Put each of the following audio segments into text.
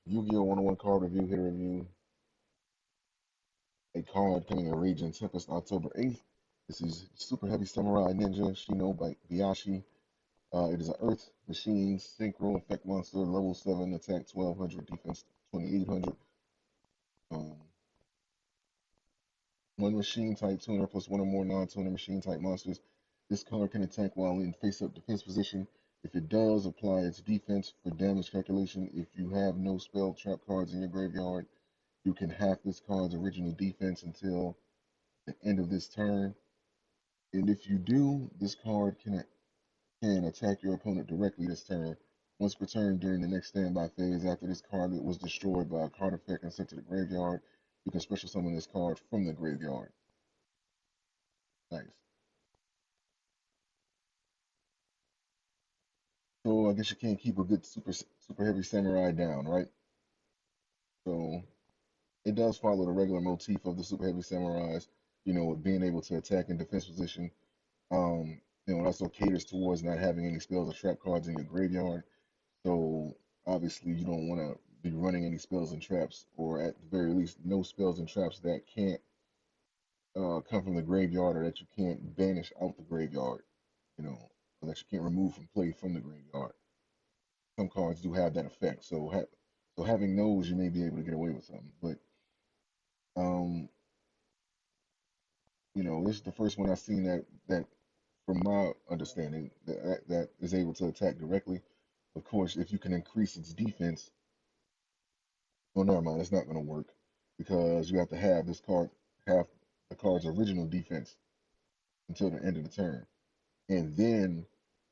Yu-Gi-Oh! 101 card review, hit review. A card coming in Raging Tempest October 8th. This is Superheavy Samurai Ninja Shinobiashi. It is an Earth Machine Synchro Effect Monster, level 7, attack 1200, defense 2800. Um, one machine type tuner plus one or more non-tuner machine type monsters. This card can attack while in face-up defense position. If it does, apply its defense for damage calculation. If you have no spell trap cards in your graveyard, you can half this card's original defense until the end of this turn. And if you do, this card can attack your opponent directly this turn. Once per turn during the next standby phase, after this card was destroyed by a card effect and sent to the graveyard, you can special summon this card from the graveyard. Nice. So I guess you can't keep a good super heavy samurai down, right? So it does follow the regular motif of the super heavy samurais, being able to attack in defense position. It also caters towards not having any spells or trap cards in your graveyard. So obviously you don't want to be running any spells and traps, or at the very least, no spells and traps that can't come from the graveyard or that you can't banish out the graveyard, or that you can't remove from play from the graveyard. Some cards do have that effect, so having those, you may be able to get away with something. But um, this is the first one I've seen that, from my understanding, that is able to attack directly. Of course, if you can increase its defense, well, never mind, it's not going to work because you have to have this card have the card's original defense until the end of the turn, and then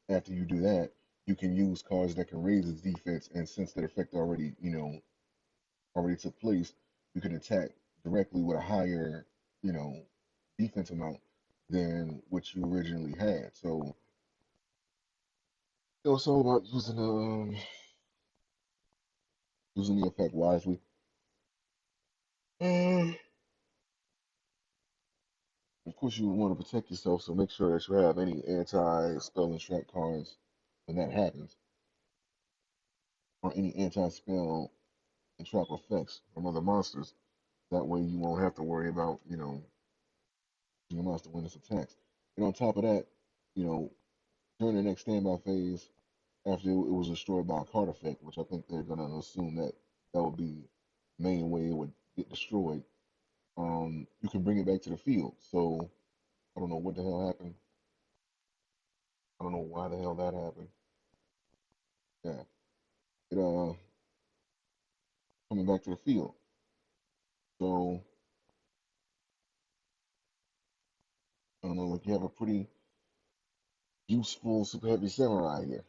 after you do that, you can use cards that can raise its defense. And since that effect already took place, you can attack directly with a higher, you know, defense amount than what you originally had. So it's all about using the effect wisely. And of course, you want to protect yourself, so make sure that you have any anti-spell and trap cards when that happens, or any anti-spell and trap effects from other monsters. That way, you won't have to worry about your monster when it attacks. And on top of that, you know, during the next standby phase, after it was destroyed by a card effect, which I think they're gonna assume that would be the main way it would get destroyed. You can bring it back to the field. So I don't know what the hell happened. I don't know why the hell that happened. Yeah, it coming back to the field. So I don't know, like you have a pretty useful super heavy samurai here.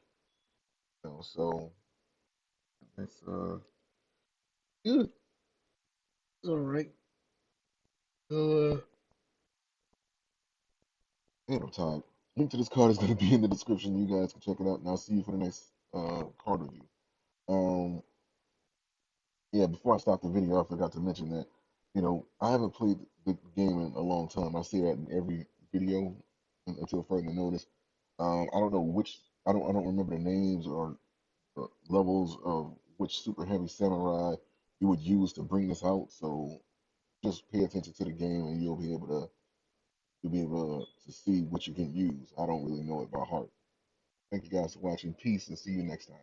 So that's good. It's all right. Uh, Man, I'm tired. Link to this card is going to be in the description. You guys can check it out, and I'll see you for the next card review. Um, yeah, before I stop the video, I forgot to mention that, I haven't played the game in a long time. I say that in every video until further notice. I don't know I don't remember the names or levels of which super heavy samurai you would use to bring this out. So just pay attention to the game, and you'll be able to see what you can use. I don't really know it by heart. Thank you guys for watching. Peace, and see you next time.